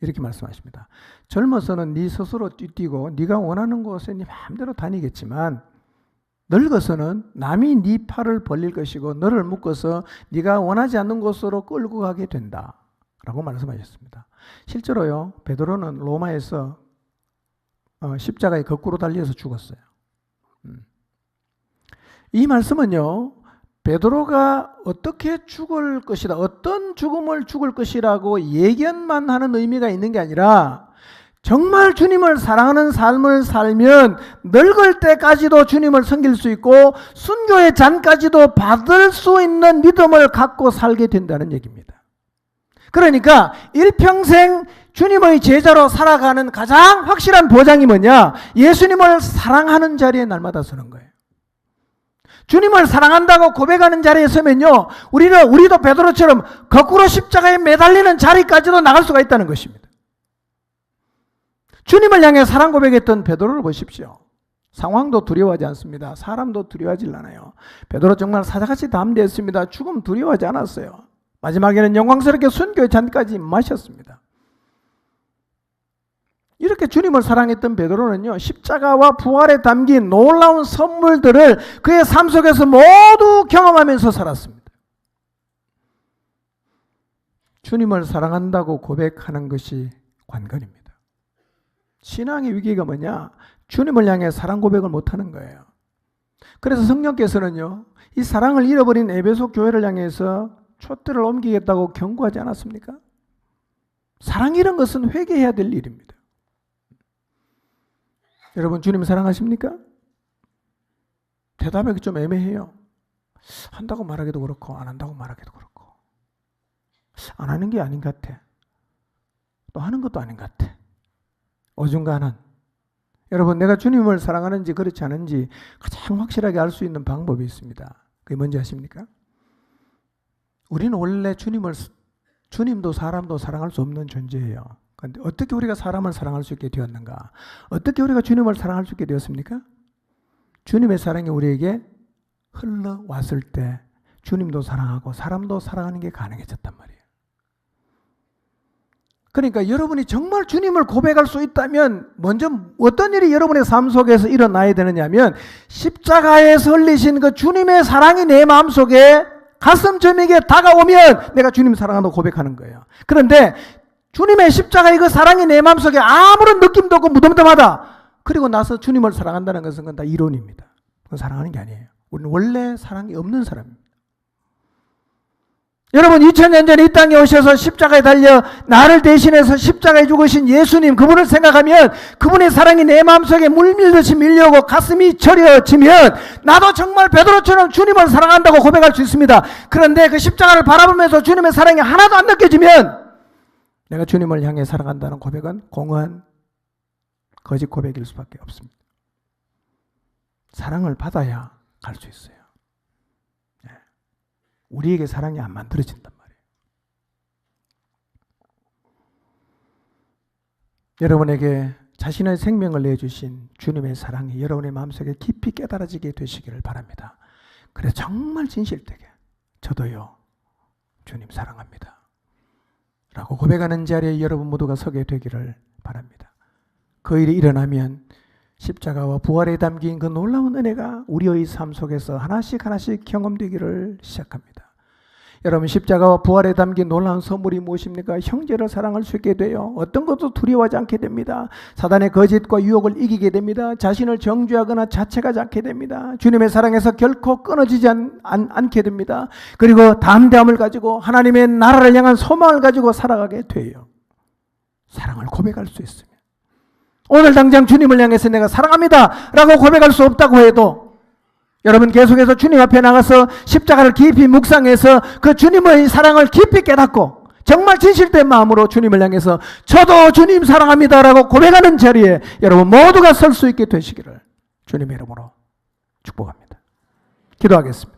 이렇게 말씀하십니다. 젊어서는 네 스스로 뛰고 네가 원하는 곳에 네 마음대로 다니겠지만 늙어서는 남이 네 팔을 벌릴 것이고 너를 묶어서 네가 원하지 않는 곳으로 끌고 가게 된다 라고 말씀하셨습니다. 실제로요, 베드로는 로마에서 십자가에 거꾸로 달려서 죽었어요. 이 말씀은요, 베드로가 어떻게 죽을 것이다, 어떤 죽음을 죽을 것이라고 예견만 하는 의미가 있는 게 아니라 정말 주님을 사랑하는 삶을 살면 늙을 때까지도 주님을 섬길 수 있고 순교의 잔까지도 받을 수 있는 믿음을 갖고 살게 된다는 얘기입니다. 그러니까 일평생 주님의 제자로 살아가는 가장 확실한 보장이 뭐냐? 예수님을 사랑하는 자리에 날마다 서는 거예요. 주님을 사랑한다고 고백하는 자리에 서면요, 우리도 베드로처럼 거꾸로 십자가에 매달리는 자리까지도 나갈 수가 있다는 것입니다. 주님을 향해 사랑 고백했던 베드로를 보십시오. 상황도 두려워하지 않습니다. 사람도 두려워하지 않아요. 베드로 정말 사자같이 담대했습니다. 죽음 두려워하지 않았어요. 마지막에는 영광스럽게 순교의 잔까지 마셨습니다. 이렇게 주님을 사랑했던 베드로는요, 십자가와 부활에 담긴 놀라운 선물들을 그의 삶 속에서 모두 경험하면서 살았습니다. 주님을 사랑한다고 고백하는 것이 관건입니다. 신앙의 위기가 뭐냐? 주님을 향해 사랑 고백을 못하는 거예요. 그래서 성령께서는요, 이 사랑을 잃어버린 에베소 교회를 향해서 촛대를 옮기겠다고 경고하지 않았습니까? 사랑 이런 것은 회개해야 될 일입니다. 여러분, 주님 사랑하십니까? 대답하기 좀 애매해요. 한다고 말하기도 그렇고 안 한다고 말하기도 그렇고, 안 하는 게 아닌 것 같아. 또 하는 것도 아닌 것 같아. 어중간한. 여러분, 내가 주님을 사랑하는지 그렇지 않은지 가장 확실하게 알 수 있는 방법이 있습니다. 그게 뭔지 아십니까? 우리는 원래 주님도 사람도 사랑할 수 없는 존재예요. 그런데 어떻게 우리가 사람을 사랑할 수 있게 되었는가? 어떻게 우리가 주님을 사랑할 수 있게 되었습니까? 주님의 사랑이 우리에게 흘러왔을 때 주님도 사랑하고 사람도 사랑하는 게 가능해졌단 말이에요. 그러니까 여러분이 정말 주님을 고백할 수 있다면 먼저 어떤 일이 여러분의 삶 속에서 일어나야 되느냐면, 십자가에서 흘리신 그 주님의 사랑이 내 마음속에 가슴점에게 다가오면 내가 주님 사랑한다고 고백하는 거예요. 그런데 주님의 십자가의 그 사랑이 내 마음속에 아무런 느낌도 없고 무덤덤하다, 그리고 나서 주님을 사랑한다는 것은 그건 다 이론입니다. 그건 사랑하는 게 아니에요. 우리는 원래 사랑이 없는 사람입니다. 여러분, 2000년 전에 이 땅에 오셔서 십자가에 달려 나를 대신해서 십자가에 죽으신 예수님, 그분을 생각하면 그분의 사랑이 내 마음속에 물밀듯이 밀려오고 가슴이 저려지면 나도 정말 베드로처럼 주님을 사랑한다고 고백할 수 있습니다. 그런데 그 십자가를 바라보면서 주님의 사랑이 하나도 안 느껴지면 내가 주님을 향해 사랑한다는 고백은 공허한 거짓 고백일 수밖에 없습니다. 사랑을 받아야 갈 수 있어요. 우리에게 사랑이 안 만들어진단 말이에요. 여러분에게 자신의 생명을 내주신 주님의 사랑이 여러분의 마음속에 깊이 깨달아지게 되시기를 바랍니다. 그래 정말 진실되게 저도요 주님 사랑합니다 라고 고백하는 자리에 여러분 모두가 서게 되기를 바랍니다. 그 일이 일어나면 십자가와 부활에 담긴 그 놀라운 은혜가 우리의 삶 속에서 하나씩 하나씩 경험되기를 시작합니다. 여러분, 십자가와 부활에 담긴 놀라운 선물이 무엇입니까? 형제를 사랑할 수 있게 돼요. 어떤 것도 두려워하지 않게 됩니다. 사단의 거짓과 유혹을 이기게 됩니다. 자신을 정죄하거나 자책하지 않게 됩니다. 주님의 사랑에서 결코 끊어지지 않게 됩니다. 그리고 담대함을 가지고 하나님의 나라를 향한 소망을 가지고 살아가게 돼요. 사랑을 고백할 수 있습니다. 오늘 당장 주님을 향해서 내가 사랑합니다 라고 고백할 수 없다고 해도 여러분 계속해서 주님 앞에 나가서 십자가를 깊이 묵상해서 그 주님의 사랑을 깊이 깨닫고 정말 진실된 마음으로 주님을 향해서 저도 주님 사랑합니다 라고 고백하는 자리에 여러분 모두가 설 수 있게 되시기를 주님의 이름으로 축복합니다. 기도하겠습니다.